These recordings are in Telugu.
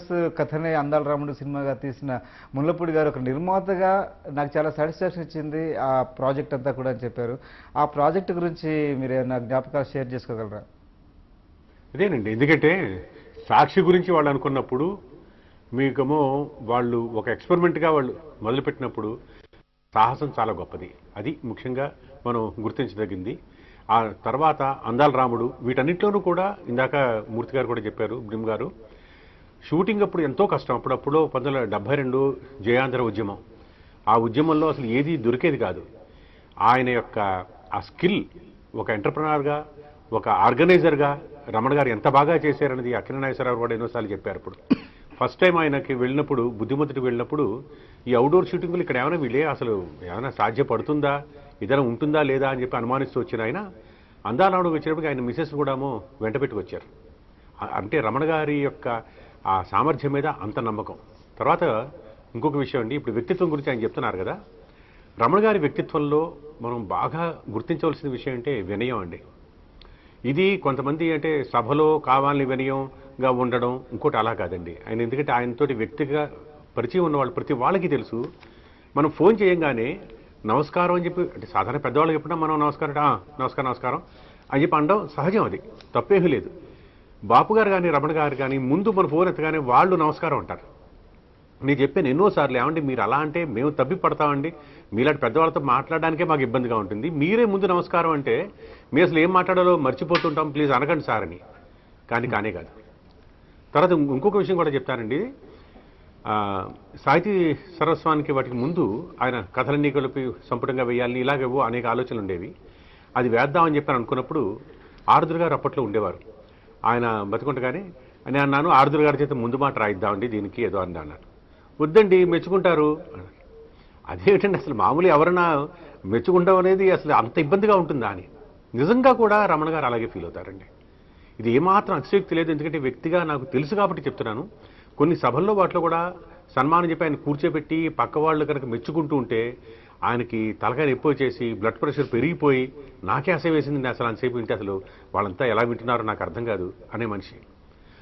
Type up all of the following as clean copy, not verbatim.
యూనివర్స్ కథనే అందాల రాముడు సినిమాగా తీసిన ముళ్ళపూడి గారు ఒక నిర్మాతగా నాకు చాలా సాటిస్ఫాక్షన్ ఇచ్చింది ఆ ప్రాజెక్ట్ అంతా కూడా అని చెప్పారు. ఆ ప్రాజెక్ట్ గురించి మీరు ఏమైనా జ్ఞాపకాలు షేర్ చేసుకోగలరా? అదేనండి, ఎందుకంటే సాక్షి గురించి వాళ్ళు అనుకున్నప్పుడు మీకేమో వాళ్ళు ఒక ఎక్స్పెరిమెంట్గా వాళ్ళు మొదలుపెట్టినప్పుడు సాహసం చాలా గొప్పది. అది ముఖ్యంగా మనం గుర్తించదగింది. ఆ తర్వాత అందాల రాముడు, వీటన్నిటిలోనూ కూడా ఇందాక మూర్తి గారు కూడా చెప్పారు, బ్రిమ్ గారు, షూటింగ్ అప్పుడు ఎంతో కష్టం. అప్పుడప్పుడు 1972 జయాంధ్ర ఉద్యమం, ఆ ఉద్యమంలో అసలు ఏది దొరికేది కాదు. ఆయన యొక్క ఆ స్కిల్, ఒక ఎంటర్ప్రెనర్గా, ఒక ఆర్గనైజర్గా రమణ గారు ఎంత బాగా చేశారనేది అఖిల నాగేశ్వరరావు కూడా ఎన్నోసార్లు చెప్పారు. అప్పుడు ఫస్ట్ టైం ఆయనకి వెళ్ళినప్పుడు, బుద్ధిమంతుడికి వెళ్ళినప్పుడు, ఈ అవుట్డోర్ షూటింగ్లు ఇక్కడ ఏమైనా వీళ్ళే అసలు ఏమైనా సాధ్యపడుతుందా, ఏదైనా ఉంటుందా లేదా అని చెప్పి అనుమానిస్తూ వచ్చిన ఆయన అందాలవుడు వచ్చినప్పటికీ ఆయన మిసెస్ కూడామో వెంట పెట్టుకొచ్చారు. అంటే రమణ గారి యొక్క ఆ సామర్థ్యం మీద అంత నమ్మకం. తర్వాత ఇంకొక విషయం అండి, ఇప్పుడు వ్యక్తిత్వం గురించి ఆయన చెప్తున్నారు కదా, రమణ గారి వ్యక్తిత్వంలో మనం బాగా గుర్తించవలసిన విషయం అంటే వినయం అండి. ఇది కొంతమంది అంటే సభలో కావాలని వినయంగా ఉండడం, ఇంకోటి అలా కాదండి. ఆయన ఎందుకంటే ఆయనతోటి వ్యక్తిగా పరిచయం ఉన్నవాళ్ళు ప్రతి వాళ్ళకి తెలుసు, మనం ఫోన్ చేయంగానే నమస్కారం అని చెప్పి, అంటే సాధారణ పెద్దవాళ్ళకి చెప్పినా మనం నమస్కారం నమస్కారం నమస్కారం అని చెప్పి అనడం సహజం, అది తప్పేమీ లేదు. బాపు గారు కానీ రమణ గారు కానీ ముందు మన ఫోన్ ఎత్తగానే వాళ్ళు నమస్కారం అంటారు. నేను చెప్పాను ఎన్నోసార్లు, ఏమండి మీరు అలా అంటే మేము తప్పి పడతామండి, మీలాంటి పెద్దవాళ్ళతో మాట్లాడడానికే మాకు ఇబ్బందిగా ఉంటుంది, మీరే ముందు నమస్కారం అంటే మీరు అసలు ఏం మాట్లాడాలో మర్చిపోతుంటాం, ప్లీజ్ అనకండి సార్ అని. కానీ కానే కాదు. తర్వాత ఇంకొక విషయం కూడా చెప్తానండి, సాహితీ సర్వస్వానికి వాటికి ముందు ఆయన కథలన్నీ కలిపి సంపుటంగా వేయాలని ఇలాగేవో అనేక ఆలోచనలు ఉండేవి. అది వేద్దామని చెప్పి అనుకున్నప్పుడు ఆరుద్ర గారు అప్పట్లో ఉండేవారు. ఆయన బతుకుంటగానే నేను అన్నాను, ఆరుద్ర గారి చేత ముందు మాట రాయిద్దామండి దీనికి ఏదో అని అన్నాను. వద్దండి మెచ్చుకుంటారు. అదేమిటండి అసలు మామూలు ఎవరన్నా మెచ్చుకుంటాం అనేది అసలు అంత ఇబ్బందిగా ఉంటుందా అని. నిజంగా కూడా రమణ గారు అలాగే ఫీల్ అవుతారండి. ఇది ఏమాత్రం అతిశయోక్తి లేదు, ఎందుకంటే వ్యక్తిగా నాకు తెలుసు కాబట్టి చెప్తున్నాను. కొన్ని సభల్లో వాటిలో కూడా సన్మానం చెప్పి ఆయన కూర్చోబెట్టి పక్క వాళ్ళు కనుక మెచ్చుకుంటూ ఉంటే ఆయనకి తలకాయ నొప్పి వచ్చేసి బ్లడ్ ప్రెషర్ పెరిగిపోయి నాకే అసహ్యం వేసింది, అసలు అంతసేపు వింటే అసలు వాళ్ళంతా ఎలా వింటున్నారో నాకు అర్థం కాదు అనే మనిషి.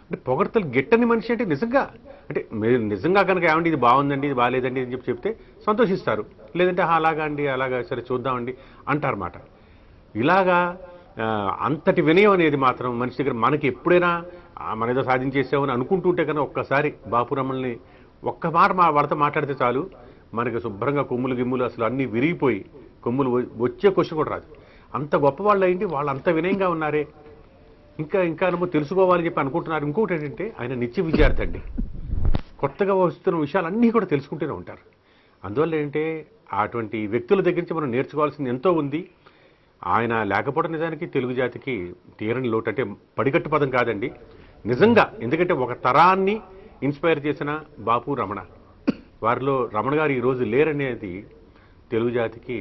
అంటే పొగడ్తలు గిట్టని మనిషి అంటే నిజంగా, అంటే మీరు నిజంగా కనుక ఏమండి ఇది బాగుందండి ఇది బాగాలేదండి అని చెప్పి చెప్తే సంతోషిస్తారు, లేదంటే అలాగా అండి అలాగా సరే చూద్దామండి అంటారన్నమాట. ఇలాగా అంతటి వినయం అనేది మాత్రం మనిషి దగ్గర మనకి ఎప్పుడైనా మన ఏదో సాధించేసామని అనుకుంటుంటే కనుక ఒక్కసారి బాపు రమణని ఒక్క మాట వాళ్ళతో మాట్లాడితే చాలు, మనకి శుభ్రంగా కొమ్ములు గిమ్ములు అసలు అన్నీ విరిగిపోయి కొమ్ములు వచ్చే క్వశ్చన్ కూడా రాదు. అంత గొప్ప వాళ్ళు అయింది, వాళ్ళు అంత వినయంగా ఉన్నారే, ఇంకా ఇంకా తెలుసుకోవాలని చెప్పి అనుకుంటున్నారు. ఇంకొకటి ఏంటంటే ఆయన నిత్య విద్యార్థి అండి, కొత్తగా వస్తున్న విషయాలన్నీ కూడా తెలుసుకుంటూనే ఉంటారు. అందువల్ల ఏంటంటే అటువంటి వ్యక్తుల దగ్గర నుంచి మనం నేర్చుకోవాల్సింది ఎంతో ఉంది. ఆయన లేకపోవడం నిజానికి తెలుగు జాతికి తీరని లోటు, అంటే పడిగట్టు పదం కాదండి నిజంగా. ఎందుకంటే ఒక తరాన్ని ఇన్స్పైర్ చేసిన బాపు రమణ, వారిలో రమణ గారు ఈరోజు లేరనేది తెలుగు జాతికి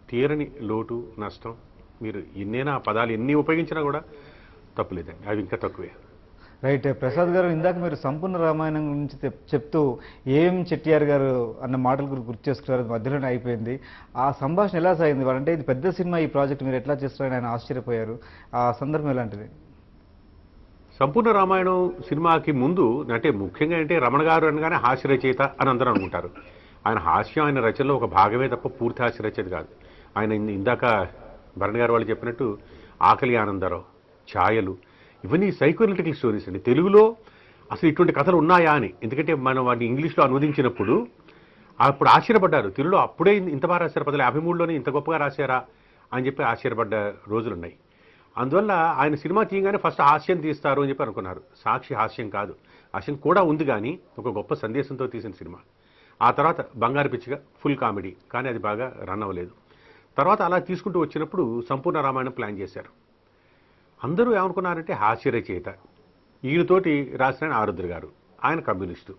తీరని లోటు నష్టం. మీరు ఎన్నైనా పదాలు ఎన్ని ఉపయోగించినా కూడా తప్పులేదండి, అవి ఇంకా తక్కువే. రైట్. ప్రసాద్ గారు, ఇందాక మీరు సంపూర్ణ రామాయణం గురించి చెప్తూ ఏం చెట్టిఆర్ గారు అన్న మాటల గురించి గుర్తు చేసుకున్నారు, మధ్యలోనే అయిపోయింది. ఆ సంభాషణ ఎలా సాగింది? వాళ్ళంటే ఇది పెద్ద సినిమా, ఈ ప్రాజెక్ట్ మీరు ఎట్లా చేస్తారని ఆయన ఆశ్చర్యపోయారు. ఆ సందర్భం ఎలాంటిది? సంపూర్ణ రామాయణం సినిమాకి ముందు అంటే ముఖ్యంగా అంటే రమణ గారు అనగానే హాస్య రచయిత అని అందరూ అనుకుంటారు. ఆయన హాస్యం ఆయన రచనలో ఒక భాగమే తప్ప పూర్తి హాస్య రచయిత కాదు. ఆయన ఇందాక భరణ్ గారు వాళ్ళు చెప్పినట్టు ఆకలి ఆనందరావు, ఛాయలు, ఇవన్నీ సైకోలిటికల్ స్టోరీస్ అండి. తెలుగులో అసలు ఇటువంటి కథలు ఉన్నాయా అని, ఎందుకంటే మనం వాటిని ఇంగ్లీష్లో అనువదించినప్పుడు అప్పుడు ఆశ్చర్యపడ్డారు. తెలుగులో అప్పుడే ఇంత బాగా రాశారు, 1953లోనే ఇంత గొప్పగా రాశారా అని చెప్పి ఆశ్చర్యపడ్డ రోజులున్నాయి. అందువల్ల ఆయన సినిమా తీయగానే ఫస్ట్ హాస్యం తీస్తారు అని చెప్పి అనుకున్నారు. సాక్షి హాస్యం కాదు, హాస్యం కూడా ఉంది కానీ ఒక గొప్ప సందేశంతో తీసిన సినిమా. ఆ తర్వాత బంగారు పిచ్చిగా ఫుల్ కామెడీ, కానీ అది బాగా రన్ అవ్వలేదు. తర్వాత అలా తీసుకుంటూ వచ్చినప్పుడు సంపూర్ణ రామాయణం ప్లాన్ చేశారు. అందరూ ఏమనుకున్నారంటే హాస్య రచయిత, ఈయనతోటి రాసిన ఆరుద్ర గారు, ఆయన కమ్యూనిస్టు,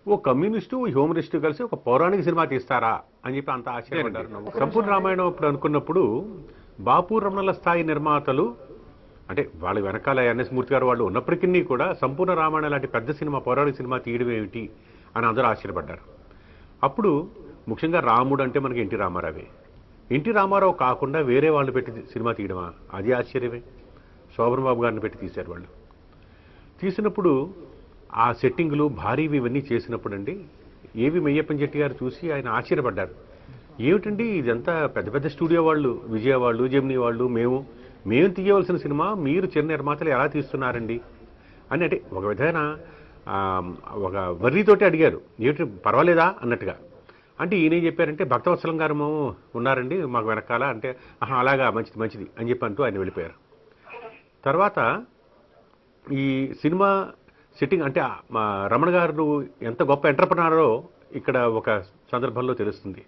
ఓ కమ్యూనిస్టు హ్యూమరిస్టు కలిసి ఒక పౌరాణిక సినిమా తీస్తారా అని చెప్పి అంత ఆశ్చర్యపడ్డారు. సంపూర్ణ రామాయణం అప్పుడు అనుకున్నప్పుడు బాపు రమణల స్థాయి నిర్మాతలు, అంటే వాళ్ళ వెనకాల ఎన్ఎస్ మూర్తి గారు వాళ్ళు ఉన్నప్పటికీ కూడా సంపూర్ణ రామాయణం లాంటి పెద్ద సినిమా, పౌరాణిక సినిమా తీయడం ఏమిటి అని అందరూ ఆశ్చర్యపడ్డారు. అప్పుడు ముఖ్యంగా రాముడు అంటే మనకి ఎన్టీ రామారావే. ఎన్టీ రామారావు కాకుండా వేరే వాళ్ళు పెట్టి సినిమా తీయడమా, అది ఆశ్చర్యమే. శోభన్ బాబు గారిని పెట్టి తీశారు వాళ్ళు. తీసినప్పుడు ఆ సెట్టింగ్లు భారీవి ఇవన్నీ చేసినప్పుడు అండి ఏవి మెయ్యప్పన్ చెట్టి గారు చూసి ఆయన ఆశ్చర్యపడ్డారు. ఏమిటండి ఇదంతా పెద్ద పెద్ద స్టూడియో వాళ్ళు, విజయ వాళ్ళు, జెమినీ వాళ్ళు, మేము తీయవలసిన సినిమా మీరు చిన్న నిర్మాతలు ఎలా తీస్తున్నారండి అని, అంటే ఒక విధమైన ఒక వర్రీతోటి అడిగారు. ఏమిటి పర్వాలేదా అన్నట్టుగా. అంటే ఈయన చెప్పారంటే భక్తవత్సలం గారు ఉన్నారండి మాకు వెనకాల అంటే, అలాగా మంచిది మంచిది అని చెప్పి అంటూ ఆయన వెళ్ళిపోయారు. తర్వాత ఈ సినిమా సెట్టింగ్ అంటే మా రమణ గారు ఎంత గొప్ప ఎంటర్ప్రెనరో ఇక్కడ ఒక సందర్భంలో తెలుస్తుంది.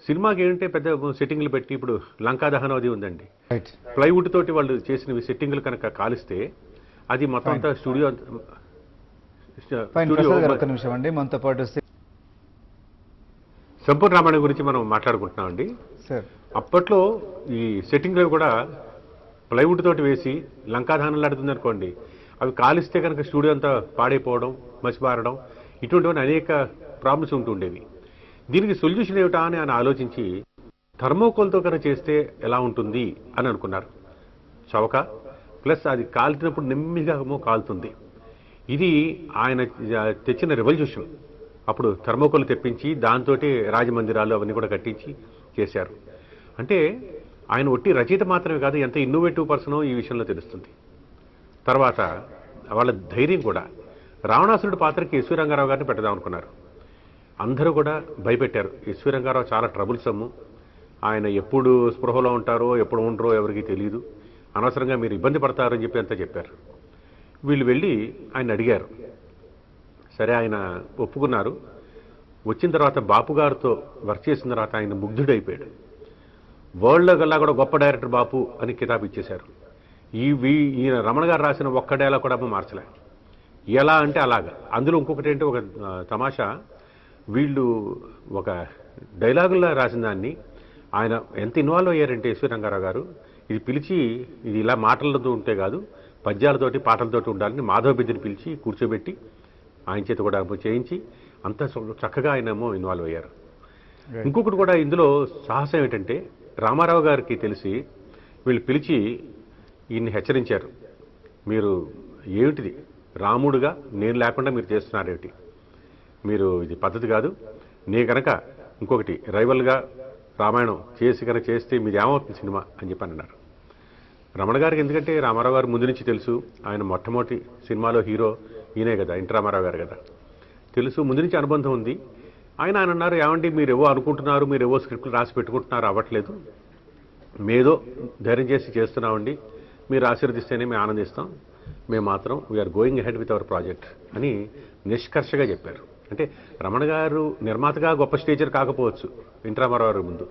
సినిమాకి ఏంటంటే పెద్ద సెట్టింగ్లు పెట్టి, ఇప్పుడు లంకా దహనం అది ఉందండి, ప్లైవుడ్ తోటి వాళ్ళు చేసినవి సెట్టింగ్లు కనుక కాలిస్తే అది మొత్తం అంతా స్టూడియో నిమిషం అండి మనతో పాటు సంపూర్ణ రామాయణం గురించి మనం మాట్లాడుకుంటున్నామండి. అప్పట్లో ఈ సెట్టింగ్లు కూడా ప్లైవుడ్ తోటి వేసి లంకాదహనం ఆడుతుంది అనుకోండి, అవి కాలిస్తే కనుక స్టూడియో అంతా పాడైపోవడం, మసిబారడం, ఇటువంటివన్నీ అనేక ప్రాబ్లమ్స్ ఉంటుండేవి. దీనికి సొల్యూషన్ ఏమిటా అని ఆయన ఆలోచించి థర్మోకోల్తో కనుక చేస్తే ఎలా ఉంటుంది అని అనుకున్నారు. చవక ప్లస్ అది కాల్చినప్పుడు నెమ్మదిగా కాలుతుంది. ఇది ఆయన తెచ్చిన రెవల్యూషన్. అప్పుడు థర్మోకోల్ తెప్పించి దాంతో రాజమందిరాలు అవన్నీ కూడా కట్టించి చేశారు. అంటే ఆయన ఒట్టి రచయిత మాత్రమే కాదు, ఎంత ఇన్నోవేటివ్ పర్సనో ఈ విషయంలో తెలుస్తుంది. తర్వాత వాళ్ళ ధైర్యం కూడా. రావణాసురుడి పాత్రకి ఎస్వి రంగారావు గారిని పెడదాం అనుకున్నారు. అందరూ కూడా భయపెట్టారు. ఎస్వి రంగారావు చాలా ట్రబుల్సమ్, ఆయన ఎప్పుడు స్పృహలో ఉంటారో ఎప్పుడు ఉండరో ఎవరికి తెలియదు, అనవసరంగా మీరు ఇబ్బంది పడతారని చెప్పి అంతా చెప్పారు. వీళ్ళు వెళ్ళి ఆయన అడిగారు. సరే ఆయన ఒప్పుకున్నారు. వచ్చిన తర్వాత బాపు గారితో వర్క్ చేసిన తర్వాత ఆయన ముగ్ధుడైపోయాడు. వరల్డ్లో గల్లా కూడా గొప్ప డైరెక్టర్ బాపు అని కితాబు ఇచ్చేశారు. ఈయన రమణ గారు రాసిన ఒక్క డైలాగ్ కూడా మార్చలే. ఎలా అంటే అలాగా. అందులో ఇంకొకటి ఏంటి, ఒక తమాషా, వీళ్ళు ఒక డైలాగుల్లో రాసిన దాన్ని ఆయన ఎంత ఇన్వాల్వ్ అయ్యారంటే ఎస్వి రంగారావు గారు, ఇది పిలిచి ఇది ఇలా మాటలతో ఉంటే కాదు, పద్యాలతోటి పాటలతోటి ఉండాలని మాధవ బిద్దని పిలిచి కూర్చోబెట్టి ఆయన చేత కూడా చేయించి అంత చక్కగా ఆయనేమో ఇన్వాల్వ్ అయ్యారు. ఇంకొకటి కూడా ఇందులో సాహసం ఏంటంటే, రామారావు గారికి తెలిసి వీళ్ళు పిలిచి ఈయన్ని హెచ్చరించారు. మీరు ఏమిటిది రాముడుగా నేను లేకుండా మీరు చేస్తున్నారేమిటి, మీరు ఇది పద్ధతి కాదు, నే కనుక ఇంకొకటి రైవల్గా రామాయణం చేసి కనుక చేస్తే మీది ఏమవుతుంది సినిమా అని చెప్పి అన్నారు. రమణ గారికి ఎందుకంటే రామారావు గారు ముందు నుంచి తెలుసు, ఆయన మొట్టమొదటి సినిమాలో హీరో ఈయనే కదా, ఎన్టీ రామారావు గారు కదా, తెలుసు, ముందు నుంచి అనుబంధం ఉంది. ఆయన అన్నారు, ఏమండి మీరేవో అనుకుంటున్నారు, మీరేవో స్క్రిప్ట్లు రాసి పెట్టుకుంటున్నారు, అవ్వట్లేదు, మేదో ధైర్యం చేసి చేస్తున్నామండి, మీరు ఆశీర్వదిస్తేనే మేము ఆనందిస్తాం, మేము మాత్రం we're going ahead with our project అని నిష్కర్షగా చెప్పారు. అంటే రమణ గారు నిర్మాతగా గొప్ప స్టేజర్ కాకపోవచ్చు ఎన్టీ రామారావు గారి ముందు,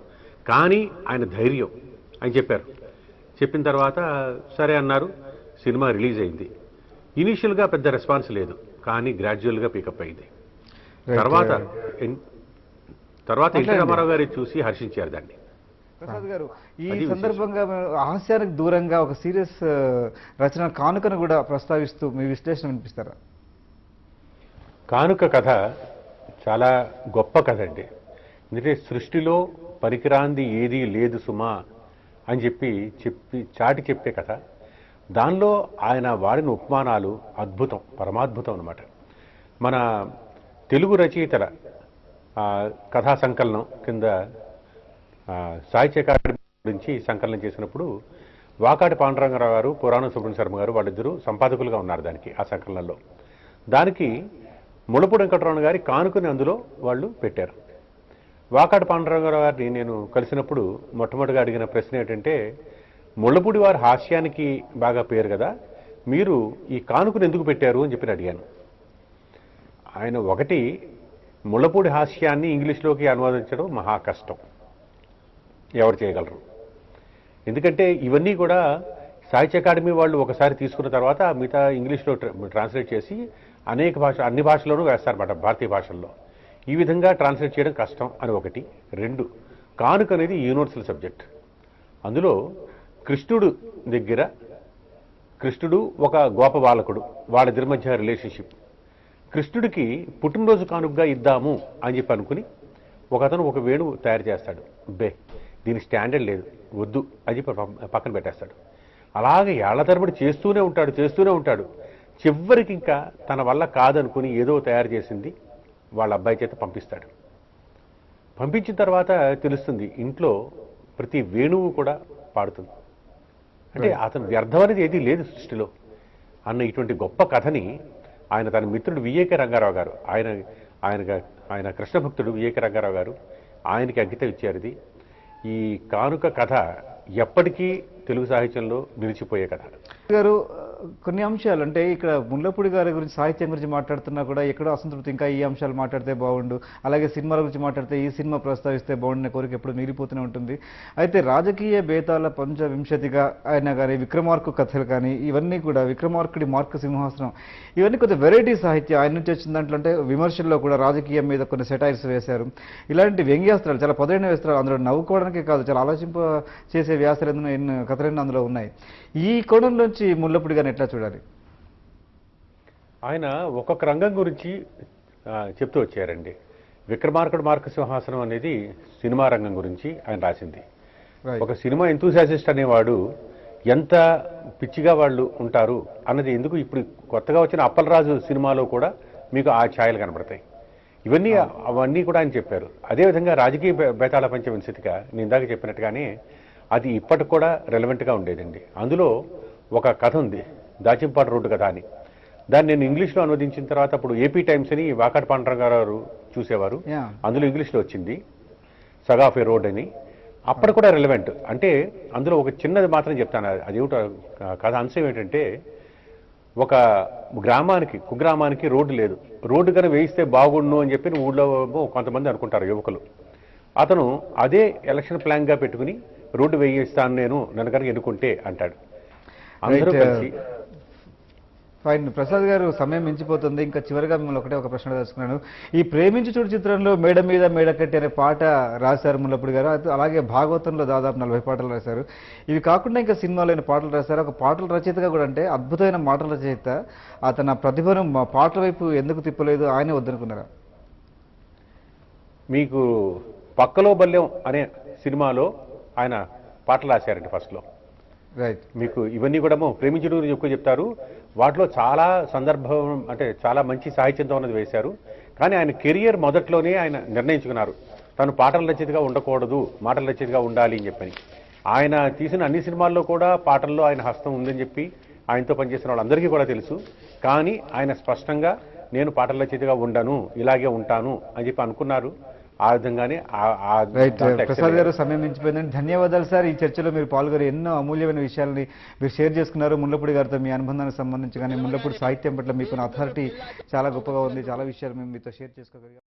కానీ ఆయన ధైర్యం అని చెప్పారు. చెప్పిన తర్వాత సరే అన్నారు. సినిమా రిలీజ్ అయింది. ఇనీషియల్గా పెద్ద రెస్పాన్స్ లేదు, కానీ గ్రాడ్యువల్గా పికప్ అయింది. తర్వాత ఎన్టీ రామారావు గారి చూసి హర్షించారు దాన్ని. ప్రసాద్ గారు, ఈ సందర్భంగా హాస్యానికి దూరంగా ఒక సీరియస్ రచన కానుకను కూడా ప్రస్తావిస్తూ మీ విశ్లేషణ వినిపిస్తారా? కానుక కథ చాలా గొప్ప కథ అండి. ఎందుకంటే సృష్టిలో పరికరాంది ఏదీ లేదు సుమా అని చెప్పి చాటి చెప్పే కథ. దానిలో ఆయన వాడిన ఉపమానాలు అద్భుతం, పరమాద్భుతం అన్నమాట. మన తెలుగు రచయితల కథా సంకలనం కింద సాహిత్య అకాడమీ గురించి సంకలనం చేసినప్పుడు వాకాటి పాండురంగారావు గారు, పురాణం సుబ్రహ్మణ్య శర్మ గారు వాళ్ళిద్దరూ సంపాదకులుగా ఉన్నారు దానికి, ఆ సంకలనంలో. దానికి ముళ్ళపూడి వెంకటరమణ గారి కానుకని అందులో వాళ్ళు పెట్టారు. వాకాటి పాండురంగారావు గారిని నేను కలిసినప్పుడు మొట్టమొదటిగా అడిగిన ప్రశ్న ఏంటంటే, ముళ్ళపూడి వారి హాస్యానికి బాగా పేరు కదా, మీరు ఈ కానుకను ఎందుకు పెట్టారు అని చెప్పి అడిగాను. ఆయన ఒకటి, ముళ్ళపూడి హాస్యాన్ని ఇంగ్లీష్లోకి అనువాదించడం మహా కష్టం, ఎవరు చేయగలరు. ఎందుకంటే ఇవన్నీ కూడా సాహిత్య అకాడమీ వాళ్ళు ఒకసారి తీసుకున్న తర్వాత మిగతా ఇంగ్లీష్లో ట్రాన్స్లేట్ చేసి అన్ని భాషల్లోనూ వేస్తారన్నమాట, భారతీయ భాషల్లో. ఈ విధంగా ట్రాన్స్లేట్ చేయడం కష్టం అని ఒకటి. రెండు, కానుక అనేది యూనివర్సల్ సబ్జెక్ట్. అందులో కృష్ణుడు ఒక గోప బాలకుడు, వాళ్ళిద్దరి మధ్య రిలేషన్షిప్. కృష్ణుడికి పుట్టినరోజు కానుకగా ఇద్దాము అని చెప్పి అనుకుని ఒకతను ఒక వేణువు తయారు చేస్తాడు. దీనికి స్టాండర్డ్ లేదు, వద్దు అని చెప్పి పక్కన పెట్టేస్తాడు. అలాగే ఏళ్ల తరబడి చేస్తూనే ఉంటాడు. చివరికి ఇంకా తన వల్ల కాదనుకుని ఏదో తయారు చేసింది వాళ్ళ అబ్బాయి చేత పంపిస్తాడు. పంపించిన తర్వాత తెలుస్తుంది ఇంట్లో ప్రతి వేణువు కూడా పాడుతుంది. అంటే అతను వ్యర్థం అనేది ఏదీ లేదు సృష్టిలో అన్న ఇటువంటి గొప్ప కథని ఆయన తన మిత్రుడు విఏకే రంగారావు గారు, ఆయన కృష్ణ భక్తుడు విఏకే రంగారావు గారు ఆయనకి అంకితం ఇచ్చారు. ఇది ఈ కానుక కథ ఎప్పటికీ తెలుగు సాహిత్యంలో నిలిచిపోయే కథ. గారు కొన్ని అంశాలు అంటే ఇక్కడ ముళ్ళపూడి గారి గురించి సాహిత్యం గురించి మాట్లాడుతున్నా కూడా ఎక్కడో అసంతృప్తి, ఇంకా ఈ అంశాలు మాట్లాడితే బాగుండు, అలాగే సినిమాల గురించి మాట్లాడితే ఈ సినిమా ప్రస్తావిస్తే బాగుండే కోరిక ఎప్పుడు మిగిలిపోతూనే ఉంటుంది. అయితే రాజకీయ బేతాల పంచవింశతిగా అయినా కానీ విక్రమార్కు కథలు కానీ ఇవన్నీ కూడా విక్రమార్కుడి మార్కు సింహాసనం ఇవన్నీ కొంచెం వెరైటీ సాహిత్యం ఆయన నుంచి వచ్చిన దాంట్లో అంటే విమర్శల్లో కూడా రాజకీయం మీద కొన్ని సెటైర్స్ వేశారు. ఇలాంటి వ్యంగ్యాస్త్రాలు చాలా పదైన వేస్త్రాలు అందులో నవ్వుకోవడానికే కాదు చాలా ఆలోచింప చేసే వ్యాసాలు ఎన్నో కథలన్నీ అందులో ఉన్నాయి. ఈ కోణంలోంచి ముళ్ళపూడి గారిని ఎట్లా చూడాలి? ఆయన ఒక్కొక్క రంగం గురించి చెప్తూ వచ్చారండి. విక్రమార్కుడు మార్క సింహాసనం అనేది సినిమా రంగం గురించి ఆయన రాసింది. ఒక సినిమా ఎంతూసియాసిస్ట్ అనేవాడు ఎంత పిచ్చిగా వాళ్ళు ఉంటారు అన్నది ఎందుకు ఇప్పుడు కొత్తగా వచ్చిన అప్పలరాజు సినిమాలో కూడా మీకు ఆ ఛాయలు కనబడతాయి. అవన్నీ కూడా ఆయన చెప్పారు. అదేవిధంగా రాజకీయ బేతాళ పంచవింశతిగా నేను ఇందాక చెప్పినట్టుగానే అది ఇప్పటికి కూడా రెలవెంట్గా ఉండేదండి. అందులో ఒక కథ ఉంది, దాచింపాటు రోడ్డు కథ అని. దాన్ని నేను ఇంగ్లీష్లో అనువదించిన తర్వాత అప్పుడు ఏపీ టైమ్స్ అని వాకాటి పాండరంగారావు గారు చూసేవారు. అందులో ఇంగ్లీష్లో వచ్చింది సగా ఆఫ్ ఏ రోడ్ అని. అప్పటి కూడా రెలవెంట్. అంటే అందులో ఒక చిన్నది మాత్రం చెప్తాను. అదేమిటో కథ అంశం ఏంటంటే ఒక కుగ్రామానికి రోడ్డు లేదు. రోడ్డు కనుక వేయిస్తే బాగుండు అని చెప్పి ఊళ్ళో కొంతమంది అనుకుంటారు యువకులు. అతను అదే ఎలక్షన్ ప్లాన్గా పెట్టుకుని రోడ్డు వేయిస్తాను నన్ను కనుక ఎన్నుకుంటే అంటాడు. అందరూ కలిసి ఫైన్. ప్రసాద్ గారు సమయం మించిపోతుంది. ఇంకా చివరిగా మిమ్మల్ని ఒక ప్రశ్న తెలుసుకున్నాను. ఈ ప్రేమించి చూడు చిత్రంలో మేడ మీద మేడ కట్టి అనే పాట రాశారు ముళ్ళపూడి గారు. అలాగే భాగవతంలో దాదాపు 40 పాటలు రాశారు. ఇవి కాకుండా ఇంకా సినిమాలో పాటలు రాశారు. ఒక పాటల రచయితగా కూడా అంటే అద్భుతమైన మాటల రచయిత తన ప్రతిభను పాటల వైపు ఎందుకు తిప్పలేదు, ఆయనే వద్దనుకున్నారా? మీకు పక్కలో బల్యం అనే సినిమాలో ఆయన పాటలు రాశారండి ఫస్ట్లో. రైట్. మీకు ఇవన్నీ కూడా ప్రేమించుడు ఎక్కువ చెప్తారు. వాటిలో చాలా సందర్భం అంటే చాలా మంచి సాహిత్యంతో ఉన్నది వేశారు. కానీ ఆయన కెరియర్ మొదట్లోనే ఆయన నిర్ణయించుకున్నారు తను పాటల రచయితగా ఉండకూడదు, మాటల రచయితగా ఉండాలి అని చెప్పని. ఆయన తీసిన అన్ని సినిమాల్లో కూడా పాటల్లో ఆయన హస్తం ఉందని చెప్పి ఆయనతో పనిచేసిన వాళ్ళందరికీ కూడా తెలుసు. కానీ ఆయన స్పష్టంగా నేను పాటల రచయితగా ఉండను, ఇలాగే ఉంటాను అని చెప్పి అనుకున్నారు. ఆ విధంగానే ప్రసాద్ గారు సమయం మించిపోయిందండి. ధన్యవాదాలు సార్. ఈ చర్చలో మీరు పాల్గొని ఎన్నో అమూల్యమైన విషయాలని మీరు షేర్ చేసుకున్నారు. ముళ్ళపూడి గారితో మీ అనుబంధానికి సంబంధించి కానీ ముళ్ళపూడి సాహిత్యం పట్ల మీకున్న అథారిటీ చాలా గొప్పగా ఉంది. చాలా విషయాలు మేము మీతో షేర్ చేసుకోగలిగాం.